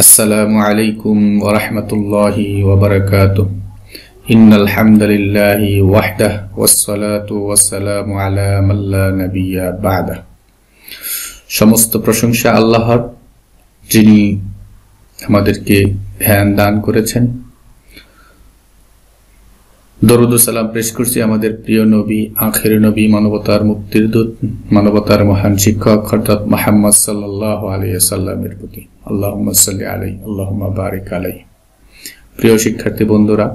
আসসালামু আলাইকুম ওয়া রাহমাতুল্লাহি ওয়া বারাকাতুহু ইন্নাল হামদুলিল্লাহি ওয়াহদাহু ওয়াসসালাতু ওয়াসসালামু আলা মান লা নাবিয়্যা বা'দা। সমস্ত প্রশংসা আল্লাহর, যিনি আমাদেরকে ধ্যান দান করেছেন। দরুদ ও সালাম পেশ করছি আমাদের প্রিয় নবী, আখির নবী, মানবতার মুক্তির দূত, মানবতার মহান শিক্ষক হযরত মুহাম্মদ সাল্লাল্লাহু আলাইহি ওয়াসাল্লামের প্রতি। আল্লাহুম্মা সাল্লি আলাইহি আল্লাহুম্মা বারিক আলাইহি। প্রিয় শিক্ষার্থী বন্ধুরা,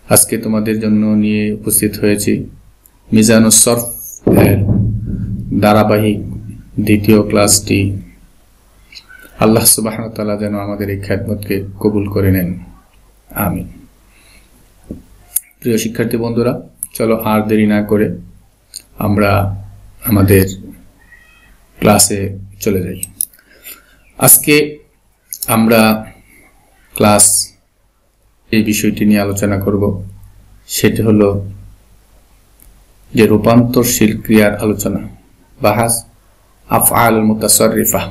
আজকে তোমাদের জন্য নিয়ে উপস্থিত হয়েছি মিজানুস সরফ এর ধারাবাহিক দ্বিতীয় ক্লাসটি। আল্লাহ সুবহানাহু ওয়া তাআলা যেন আমাদের এই খেদমতকে কবুল করে নেন, আমিন। প্রিয় শিক্ষার্থী বন্ধুরা, চলো আর দেরি না করে আমরা আমাদের ক্লাসে চলে যাই। আজকে আমরা ক্লাস এই বিষয়টি নিয়ে আলোচনা করব, সেটি হলো যে রূপান্তরশীল ক্রিয়ার আলোচনা, বাহাস আফআল মুতাসাররিফা।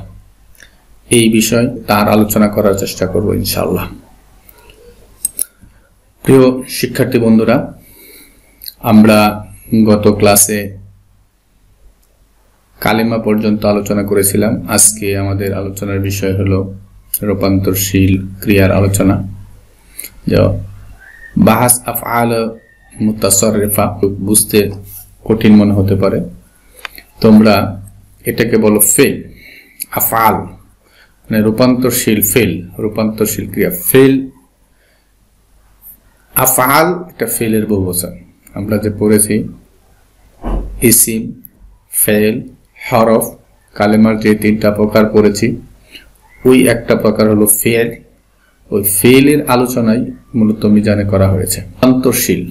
এই বিষয় তার আলোচনা করার চেষ্টা করব ইনশাআল্লাহ। প্রিয় শিক্ষার্থী বন্ধুরা, আমরা গত ক্লাসে কালেমা পর্যন্ত আলোচনা করেছিলাম। আজকে আমাদের আলোচনার বিষয় হলো রূপান্তরশীল ক্রিয়ার আলোচনা। বাহাস আফআল মুতাসাররিফা বুঝতে কঠিন মনে হতে পারে, তোমরা এটাকে বলো ফেল। আফআল মানে রূপান্তরশীল ফেল, রূপান্তরশীল ক্রিয়া। ফেল আফআল এটা ফেলের বহুবচন। আমরা যে পড়েছি ইসিম, ফেল, হরফ, কালেমার যে তিনটা প্রকার পড়েছি, ওই একটা প্রকার হলো ফেল। ওই ফেলের আলোচনাই মূলত মিজানে করা হয়েছে। রূপান্তরশীল,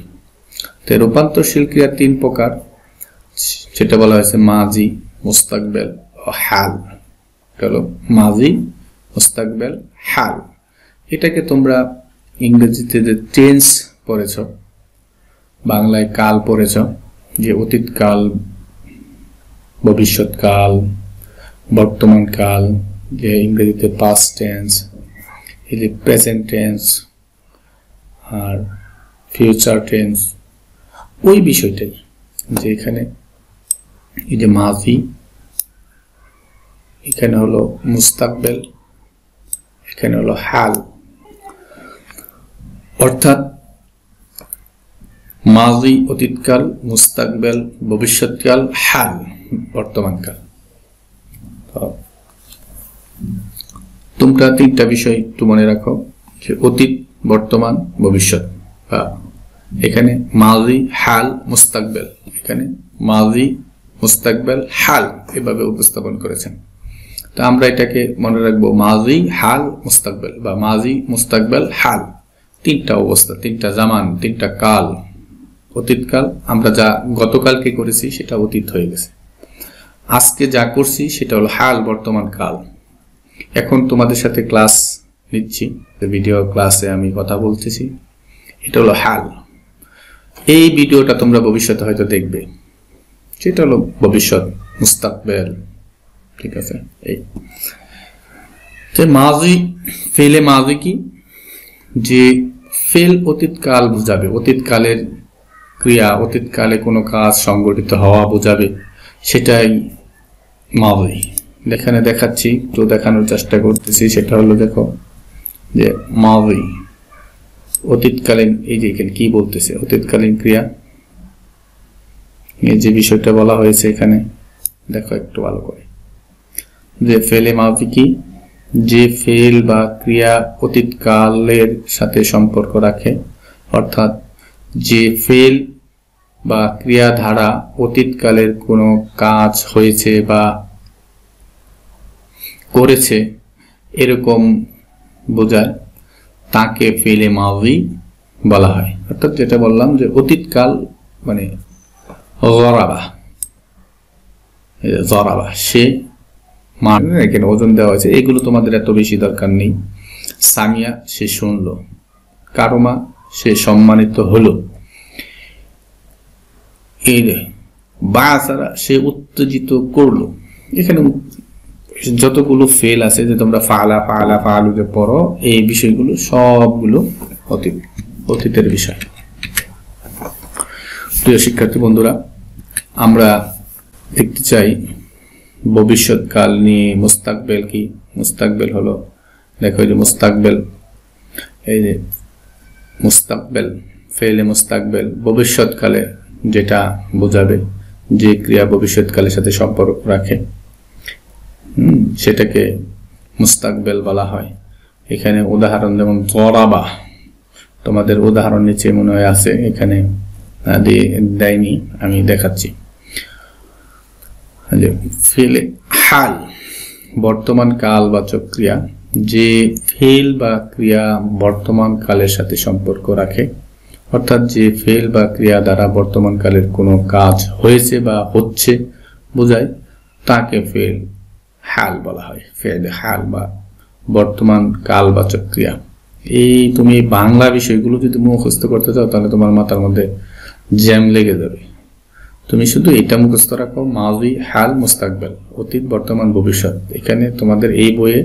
তো রূপান্তরশীল ক্রিয়া তিন প্রকার, সেটা বলা হয়েছে মাজি, মুস্তাকবেল ও হাল। এটা হলো মাজি, মুস্তাকবেল, হাল। এটাকে তোমরা ইংরেজিতে যে টেন্স পড়েছ, বাংলায় কাল পড়েছ, যে অতীতকাল, ভবিষ্যৎকাল, বর্তমান কাল, যে ইংরেজিতে পাস্ট টেন্স, এই যে প্রেজেন্ট টেন্স আর ফিউচার টেন্স, ওই বিষয়টাই যে এখানে এই যে মাজি, এখানে হলো মুস্তাকবেল, এখানে হলো হাল। অর্থাৎ মাজি অতীতকাল, মুস্তাকবেল ভবিষ্যৎকাল, হাল বর্তমানকাল। তোমরা তিনটা বিষয় একটু মনে রাখো, যে অতীত, বর্তমান, ভবিষ্যৎ। বা এখানে মাজি, হাল, মুস্তাকবেল, এখানে মাজি, মুস্তাকবেল, হাল এভাবে উপস্থাপন করেছেন। তো আমরা এটাকে মনে রাখবো মাজি, হাল, মুস্তাকবেল, বা মাজি, মুস্তাকবেল, হাল। তিনটা অবস্থা, তিনটা জামান, তিনটা কাল। অতীতকাল আমরা যা গতকালকে করেছি সেটা অতীত হয়ে গেছে, আজকে যা করছি সেটা হলো হাল, বর্তমান কাল। এখন তোমাদের সাথে ক্লাস নিচ্ছি, ভিডিও ক্লাসে আমি কথা বলতেছি, এটা হলো হাল। এই ভিডিওটা তোমরা ভবিষ্যতে হয়তো দেখবে, সেটা হলো ভবিষ্যৎ, মুস্তাকবেল। ঠিক আছে। এই যে মাজি, ফেলে মাজি কি, যে ফেল অতীতকাল বোঝাবে, অতীতকালের ক্রিয়া, অতীতকালে কোনো কাজ সংগঠিত হওয়া বোঝাবে, সেটাই মাজি। এখানে দেখাচ্ছি, তো দেখানোর চেষ্টা করতেছি, সেটা হলো দেখো যে মাজি অতীতকালীন, এই যে এখানে কি বলতেছে, অতীতকালীন ক্রিয়া, এই যে বিষয়টা বলা হয়েছে এখানে দেখো একটু ভালো করে, যে ফেলে মাজি কি, যে ফেল বা ক্রিয়া অতীতকালের সাথে সম্পর্ক রাখে। অর্থাৎ যে ফেল বা ক্রিয়া ধারা অতীতকালের কোনো কাজ হয়েছে বা করেছে এরকম বোঝায়, তাকে ফেলে মাজি বলা হয়। অর্থাৎ যেটা বললাম যে অতীতকাল মানে জরাবা, জরাবা সে, এখানে ওজন দেওয়া হয়েছে, এগুলো তোমাদের এত বেশি দরকার নেই। সামিয়া সে শুনলো, কারমা সে সম্মানিত হলো, এই বাসারা সে উত্তেজিত করলো। এখানে যতগুলো ফেল আছে যে তোমরা ফাআলা ফাআলা ফাআলু যে পড়ো, এই বিষয়গুলো সবগুলো অতীতের বিষয়। প্রিয় শিক্ষার্থী বন্ধুরা, আমরা দেখতে চাই ভবিষ্যৎকাল নিয়ে মুস্তাকবেল কি। মুস্তাকবেল হলো, দেখো এই যে মুস্তাকবেল, এই যে মুস্তাকবেল ফেলে মুস্তাকবেল ভবিষ্যৎকালে যেটা বোঝাবে, যে ক্রিয়া ভবিষ্যৎকালের সাথে সম্পর্ক রাখে সেটাকে মুস্তাকবেল বলা হয়। এখানে উদাহরণ যেমন জরাবা, তোমাদের উদাহরণ নিচে মনে হয় আছে, এখানে দেয়নি, আমি দেখাচ্ছি। ফেলে হাল বর্তমান কালবাচক ক্রিয়া, যে ফেল বা ক্রিয়া বর্তমান কালের সাথে সম্পর্ক রাখে, অর্থাৎ যে ফেল বা ক্রিয়া দ্বারা বর্তমান কালের কোনো কাজ হয়েছে বা হচ্ছে বোঝায়, তাকে ফেল হাল বলা হয়। ফেল হাল বা বর্তমান কালবাচক ক্রিয়া। এই তুমি বাংলা বিষয়গুলো যদি মুখস্থ করতে চাও তাহলে তোমার মাথার মধ্যে জ্যাম লেগে যাবে। তুমি শুধু এটা মুখস্থ রাখো, মাজি হাল মুস্তাকবেল, অতীত বর্তমান ভবিষ্যৎ। এখানে তোমাদের এই বইয়ে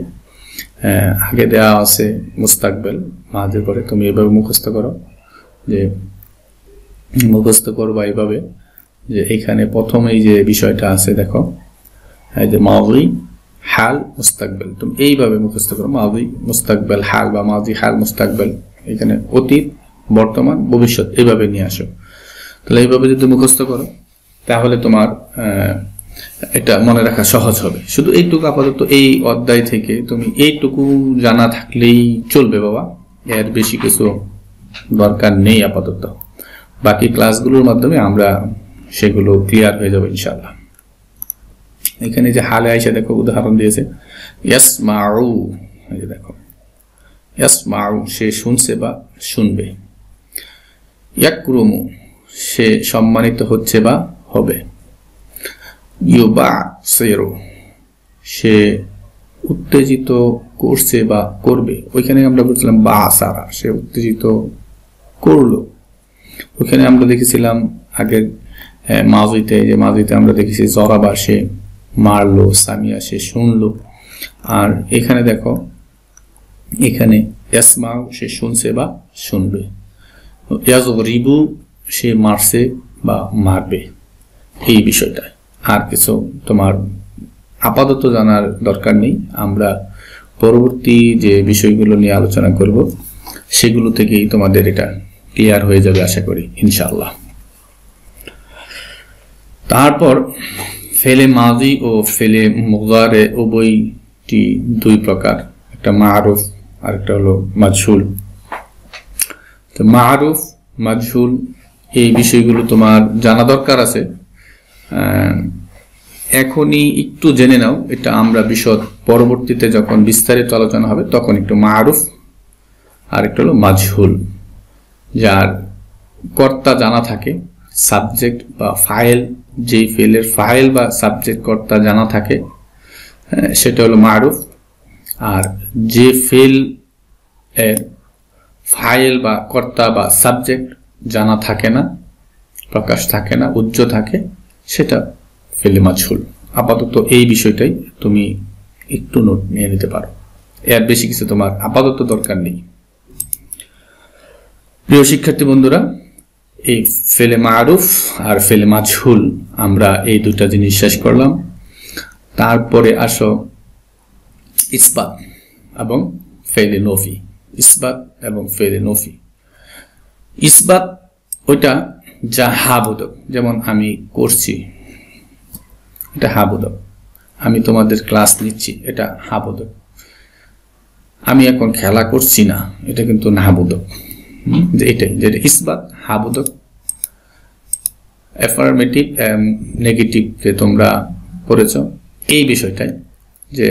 আগে দেওয়া আছে মুস্তাকবেল মাঝের পরে, তুমি এভাবে মুখস্থ করো, যে মুখস্থ করবা এইভাবে, যে এখানে প্রথমেই যে বিষয়টা আছে দেখো, এই যে মাজি হাল মুস্তাকবেল, তুমি এইভাবে মুখস্থ করো, মাজি মুস্তাকবেল হাল বা মাজি হাল মুস্তাকবেল। এখানে অতীত বর্তমান ভবিষ্যৎ এইভাবে নিয়ে আসো। তাহলে এইভাবে যদি মুখস্থ করো তাহলে তোমার এটা মনে রাখা সহজ হবে। শুধু এইটুকু আপাতত এই অধ্যায় থেকে তুমি এইটুকু জানা থাকলেই চলবে বাবা, এর বেশি কিছু দরকার নেই আপাতত। বাকি ক্লাসগুলোর মাধ্যমে আমরা সেগুলো ক্লিয়ার হয়ে যাবে ইনশাআল্লাহ। এখানে যে হালে আইসা দেখো উদাহরণ দিয়েছে, ইয়াসমাউ, এই যে দেখো ইয়াসমাউ সে শুনছে বা শুনবে, ইয়াকরুমু সে সম্মানিত হচ্ছে বা হবে, ইউবাসিরু সে উত্তেজিত করছে বা করবে। ওইখানে আমরা বলছিলাম বাসারা, সে উত্তেজিত করলো। ওইখানে আমরা দেখেছিলাম আগের মাজিতে, যে মাজিতে আমরা দেখেছি জরাবা সে মারলো, সামিয়া সে শুনলো। আর এখানে দেখো, এখানে ইয়াসমাউ সে শুনছে বা শুনবে, ইয়াজরিবু সে মারছে বা মারবে। এই বিষয়টা আর কিছু তোমার আপাতত জানার দরকার নেই। আমরা পরবর্তী যে বিষয়গুলো নিয়ে আলোচনা করব সেগুলো থেকেই তোমাদের এটা ক্লিয়ার হয়ে যাবে আশা করি ইনশাআল্লাহ। তারপর ফেলে মাজি ও ফেলে মুজারে উভয়টি দুই প্রকার, একটা মারুফ আর একটা হলো মাজহুল। তো মারুফ মাজহুল এই বিষয়গুলো তোমার জানা দরকার আছে, এখনই একটু জেনে নাও। এটা আমরা বিশদ পরবর্তীতে যখন বিস্তারিত আলোচনা হবে তখন একটু মারুফ আর একটা হলো মাজহুল। যার কর্তা জানা থাকে, সাবজেক্ট বা ফাইল, যেই ফেলের ফাইল বা সাবজেক্ট কর্তা জানা থাকে সেটা হলো মারুফ। আর যে ফেল এর ফাইল বা কর্তা বা সাবজেক্ট জানা থাকে না, প্রকাশ থাকে না, উজ্জ্ব থাকে, সেটা ফেলে মাজহুল। আপাতত এই বিষয়টাই তুমি একটু নোট নিয়ে নিতে পারো, এর বেশি কিছু তোমার আপাতত দরকার নেই। প্রিয় শিক্ষার্থী বন্ধুরা, এই ফেলে মারুফ আর ফেলে মাজহুল আমরা এই দুটা জিনিস শেষ করলাম। তারপরে আসো ইসবাত এবং ফেলে নফি। ইসবাত এবং ফেলে নফি। ইসবাত ওইটা যা হাবোধক, যেমন আমি করছি, এটা হাবোধক। আমি তোমাদের ক্লাস নিচ্ছি, এটা হাবোধক। আমি এখন খেলা করছি না, এটা কিন্তু নাবোধক। যে এটাই যেটা ইসবাত হাবোধক। অ্যাফার্মেটিভ নেগেটিভ যে তোমরা পড়েছ, এই বিষয়টাই যে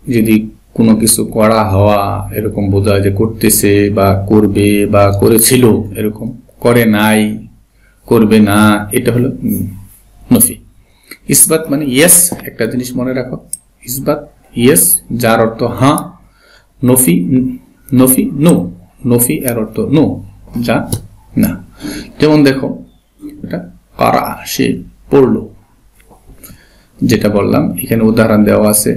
যদি কোনো কিছু করা হওয়া এরকম বোঝায়, যে করতেছে বা করবে বা করেছিল এরকম, করে নাই, করবে না, এটা হলো নফি। ইসবাত মানে ইয়েস, একটা জিনিস মনে রাখো, ইসবাত ইয়েস যার অর্থ হ্যাঁ, নফি নফি নো, নফি এর অর্থ নো, যা না। যেমন দেখো এটা কারা সে পড়লো, যেটা বললাম এখানে উদাহরণ দেওয়া আছে,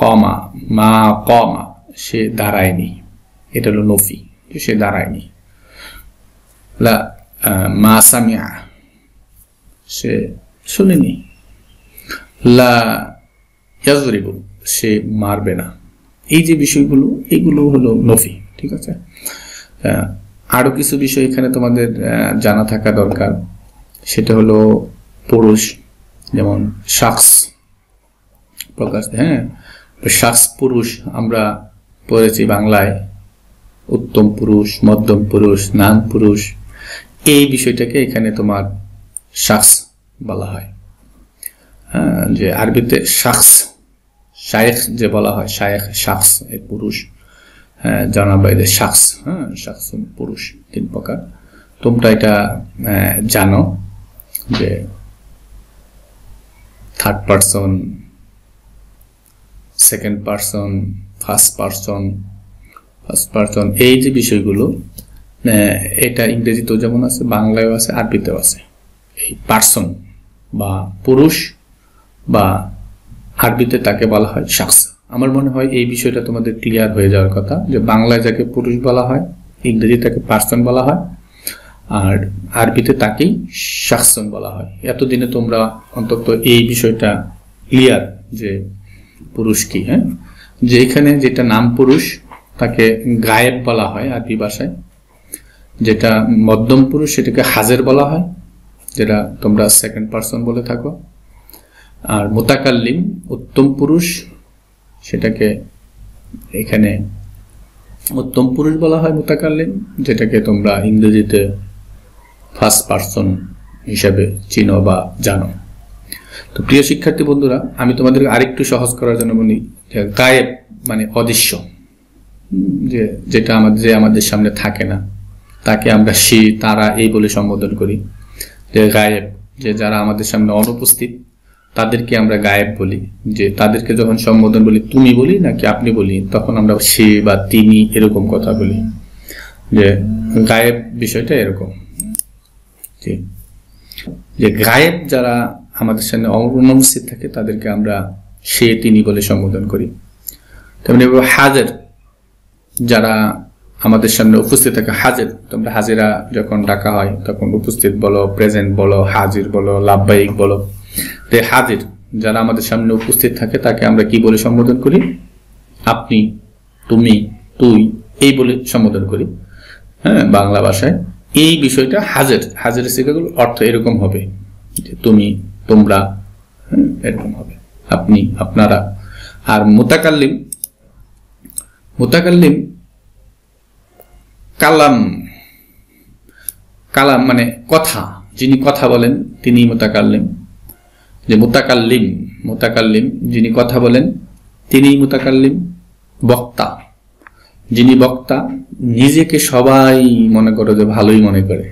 কমা মা কমা, সে দাঁড়ায়নি, এটা হলো নফি, সে দাঁড়ায়নি। লা মা সামিয়া, সে শুনেনি। লা ইয়াজরিবু, সে মারবে না। এই যে বিষয়গুলো, এগুলো হলো নফি, ঠিক আছে। আরো কিছু বিষয় এখানে তোমাদের জানা থাকা দরকার, সেটা হলো পুরুষ, যেমন শাখস প্রকাশ, হ্যাঁ শাখস পুরুষ আমরা পড়েছি বাংলায়, উত্তম পুরুষ, মধ্যম পুরুষ, নাম পুরুষ, এই বিষয়টাকে এখানে তোমার শাখস বলা হয়। যে আরবিতে শাখস, শায়েখ যে বলা হয়, শায়েখ শাখস এই পুরুষ, জনাবাইদের শাখস, শাখস পুরুষ 3 প্রকার। তোমরা এটা জানো যে third person, second person, first person, এই যে বিষয়গুলো, এটা ইংরেজিতেও যেমন আছে, বাংলায়ও আছে, আরবিতেও আছে। এই পারসন বা পুরুষ বা আরবিতে তাকে বলা হয় শাখস। আমার মনে হয় এই বিষয়টা তোমাদের ক্লিয়ার হয়ে যাওয়ার কথা, যে বাংলায় যাকে পুরুষ বলা হয়, ইংরেজি তাকে পারসন বলা হয়, আর আরবিতে তাকেই শাখসন বলা হয়। এতদিনে তোমরা অন্তত এই বিষয়টা ক্লিয়ার যে পুরুষ কি, হ্যাঁ, যে এখানে যেটা নাম পুরুষ তাকে গায়েব বলা হয় আরবি ভাষায়, যেটা মধ্যম পুরুষ সেটাকে হাজের বলা হয়, যেটা তোমরা সেকেন্ড পারসন বলে থাকো। আর মুতাকাল্লিম উত্তম পুরুষ, সেটাকে এখানে উত্তম পুরুষ বলা হয় মুতাকাল্লিম, যেটাকে তোমরা ইংরেজিতে ফার্স্ট পারসন হিসাবে চিনো বা জানো। তো প্রিয় শিক্ষার্থী বন্ধুরা, আমি তোমাদের আরেকটু সহজ করার জন্য বলি যে গায়েব মানে অদৃশ্য, যেটা আমাদের সামনে থাকে না, তাকে আমরা সে তারা এই বলে সম্বোধন করি। যে গায়েব, যে যারা আমাদের সামনে অনুপস্থিত, তাদেরকে আমরা গায়েব বলি। যে তাদেরকে যখন সম্বোধন বলি, তুমি বলি নাকি আপনি বলি, তখন আমরা সে বা তিনি এরকম কথা বলি। যে গায়েব বিষয়টা এরকম, যে গায়েব যারা আমাদের সামনে অনুপস্থিত থাকে তাদেরকে আমরা সে তিনি বলে সম্বোধন করি। তেমনি হাজের, যারা আমাদের সামনে উপস্থিত থাকে, হাজির, তোমরা হাজিরা যখন ডাকা হয় তখন উপস্থিত বলো, প্রেজেন্ট বলো, হাজির বলো, লাভবাহিক বলো। তো হাজির যারা আমাদের সামনে উপস্থিত থাকে তাকে আমরা কি বলে সম্বোধন করি? আপনি, তুমি, তুই, এই বলে সম্বোধন করি, হ্যাঁ, বাংলা ভাষায়। এই বিষয়টা হাজির সিগাগুলো অর্থ এরকম হবে, যে তুমি, তোমরা, এরকম হবে, আপনি, আপনারা। আর মুতাকাল্লিম কালাম মানে কথা, যিনি কথা বলেন তিনি মুতাকাল্লিম। যে মুতাকাল্লিম যিনি কথা বলেন তিনি মুতাকাল্লিম। বক্তা, যিনি বক্তা, নিজেকে সবাই মনে করে যে ভালোই মনে করে,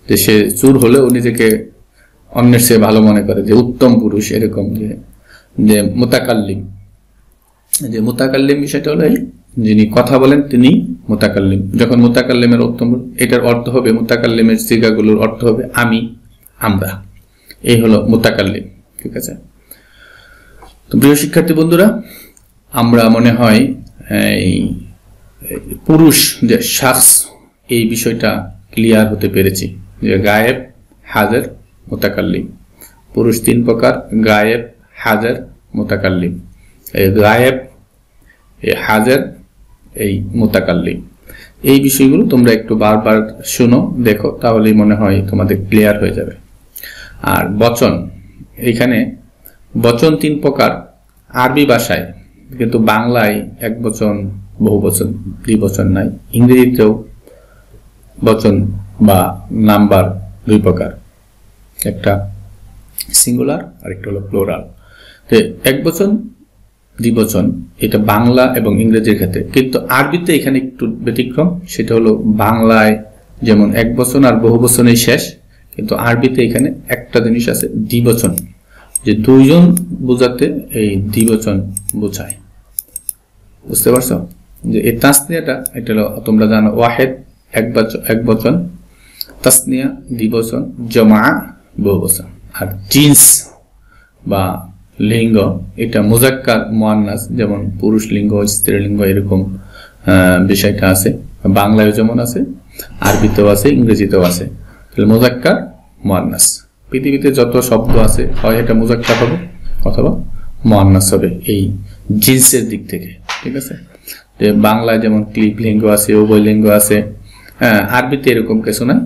যে সে চুর হলেও নিজেকে অন্যের চেয়ে ভালো মনে করে, যে উত্তম পুরুষ, এরকম। যে মুতাকাল্লিম বিষয়টা হলো যিনি কথা বলেন তিনি মুতাকাল্লিম। যখন মুতাকাল্লিমের উত্তম, এটার অর্থ হবে, মুতাকাল্লিমের সিগাগুলোর অর্থ হবে আমি, আমরা। এই হলো মুতাকাল্লিম, ঠিক আছে। তো প্রিয় শিক্ষার্থী বন্ধুরা, আমরা মনে হয় এই পুরুষ যে শাখস, এই বিষয়টা ক্লিয়ার হতে পেরেছি, যে গায়েব, হাজির, মুতাকাল্লিম। পুরুষ 3 প্রকার, গায়েব, হাজির, মুতাকাল্লিম। এই গায়েব, এই হাজির, এই মুতাকাল্লিম, এই বিষয়গুলো তোমরা একটু বারবার শুনো, দেখো, তাহলেই মনে হয় তোমাদের ক্লিয়ার হয়ে যাবে। আর বচন, এখানে বচন 3 প্রকার আরবি ভাষায়, কিন্তু বাংলায় এক বচন, বহু বচন, দ্বিবচন নাই। ইংরেজিতেও বচন বা নাম্বার 2 প্রকার, একটা সিঙ্গুলার আর একটা হলো প্লুরাল। এক বচন, দ্বিবচন, এটা বাংলা এবং ইংরেজির ক্ষেত্রে, কিন্তু আরবিতে এখানে একটু ব্যতিক্রম। সেটা হলো বাংলায় যেমন এক বচন আর বহু বচনেই শেষ, কিন্তু আরবিতে এখানে একটা জিনিস আছে, দ্বিবচন, যে 2 জন বোঝাতে এই দ্বিবচন বোঝায়। বুঝতে পারছো? যে এই তাসনিয়াটা, এটা হলো তোমরা জানো, ওয়াহেদ এক বচন, তাসনিয়া দ্বিবচন, জমা বহুবচন। আর জিন্স বা লিঙ্গ এটা মুজাক্কার মুয়ান্নাস, যেমন পুরুষ লিঙ্গ স্ত্রীলিঙ্গ এরকম বিষয়টা আছে, বাংলায় যেমন আছে, আরবিতেও আছে, ইংরেজিতেও আছে। তাহলে মুজাক্কার মুয়ান্নাস, পৃথিবীতে যত শব্দ আছে হয় এটা মুজাক্কার হবে অথবা মুয়ান্নাস হবে এই জিনসের দিক থেকে, ঠিক আছে। যে বাংলায় যেমন ক্লিপ লিঙ্গ আছে, উভয় লিঙ্গ আছে, আরবিতে এরকম কিছু না,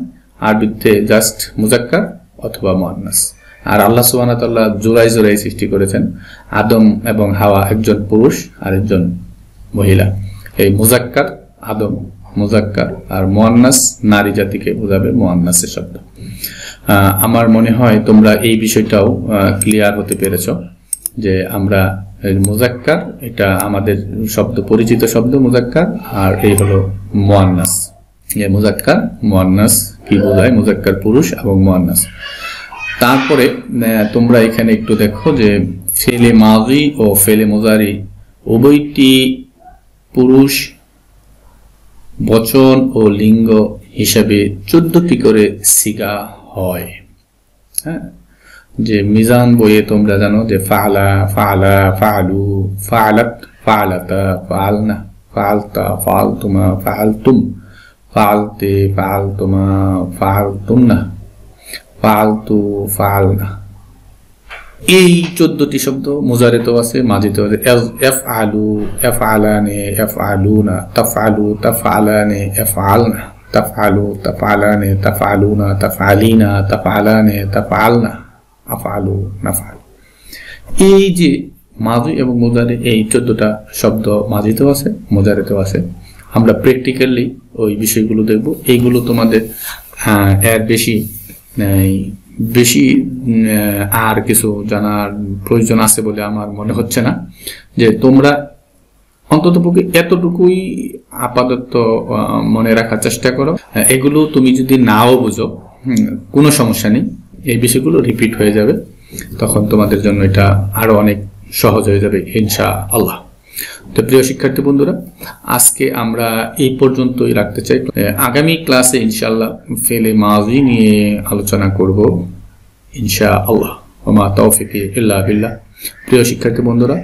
আরবিতে জাস্ট মুজাক্কার অথবা মুয়ান্নাস। আর আল্লাহ সুবহানাহু ওয়া তাআলা জোড়ায় জোড়ায় সৃষ্টি করেছেন, আদম এবং হাওয়া একজন পুরুষ আর একজন মহিলা। এই মুজাক্কার আদম মুজাক্কার, আর মুয়ান্নাস নারী জাতিকে বোঝাবে মুয়ান্নাসের শব্দ। আমার মনে হয় তোমরা এই বিষয়টাও ক্লিয়ার হতে পেরেছো যে আমরা মুজাক্কার এটা আমাদের শব্দ, পরিচিত শব্দ মুজাক্কার, আর এই হলো মুয়ান্নাস। মুজাক্কার মুয়ান্নাস কি বোঝায়, মুজাক্কার পুরুষ এবং মুয়ান্নাস। তারপরে তোমরা এখানে একটু দেখো যে ফেলে মাজি ও ফেলে মুজারি উভয়টি পুরুষ বচন ও লিঙ্গ হিসাবে 14টি করে সিগা হয়। হ্যাঁ, যে মিজান বইয়ে তোমরা জানো যে ফালা ফালা ফালু ফালাত ফালাতা ফালনা ফালতা ফালতুমা ফালতুম ফালতে ফালতুমা ফালতুমনা ফালতু ফালনা, এই 14টি শব্দ মুজারেতেও আছে, মাজিতেও আছে। এফআলু এফআলানে এফআলুনা, তাফআলু তাফআলানে এফআলনা, তাফআলু তাফআলানে তাফআলুনা, তাফআলিনা তাফআলানে তাফআলনা, আফআলু নাফআল। এই যে মাজি এবং মুজারে, এই 14টা শব্দ মাজিতেও আছে, মুজারেতেও আছে। আমরা প্র্যাকটিক্যালি ওই বিষয়গুলো দেখব। এইগুলো তোমাদের এর বেশি আর কিছু জানার প্রয়োজন আছে বলে আমার মনে হচ্ছে না। যে তোমরা অন্ততপক্ষে এতটুকুই আপাতত মনে রাখার চেষ্টা করো। এগুলো তুমি যদি নাও বুঝো কোনো সমস্যা নেই, এই বিষয়গুলো রিপিট হয়ে যাবে, তখন তোমাদের জন্য এটা আরো অনেক সহজ হয়ে যাবে ইনশাআল্লাহ। তো প্রিয় শিক্ষার্থী বন্ধুরা, আজকে আমরা এই পর্যন্তই রাখতে চাই। আগামী ক্লাসে ইনশাআল্লাহ ফেলে মাজি নিয়ে আলোচনা করব ইনশাআল্লাহ। ওমা তাওফিকি ইল্লা বিল্লাহ। প্রিয় শিক্ষার্থী বন্ধুরা,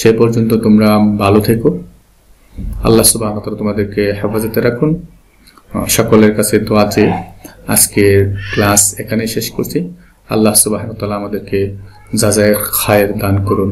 সে পর্যন্ত তোমরা ভালো থেকো। আল্লাহ সুবহানাহু ওয়া তাআলা তোমাদেরকে হেফাজতে রাখুন। সকলের কাছে দোয়া চেয়ে আজকের ক্লাস এখানে শেষ করছি। আল্লাহ সুবহানাহু ওয়া তাআলা আমাদেরকে জাযায়ে খায়ের দান করুন।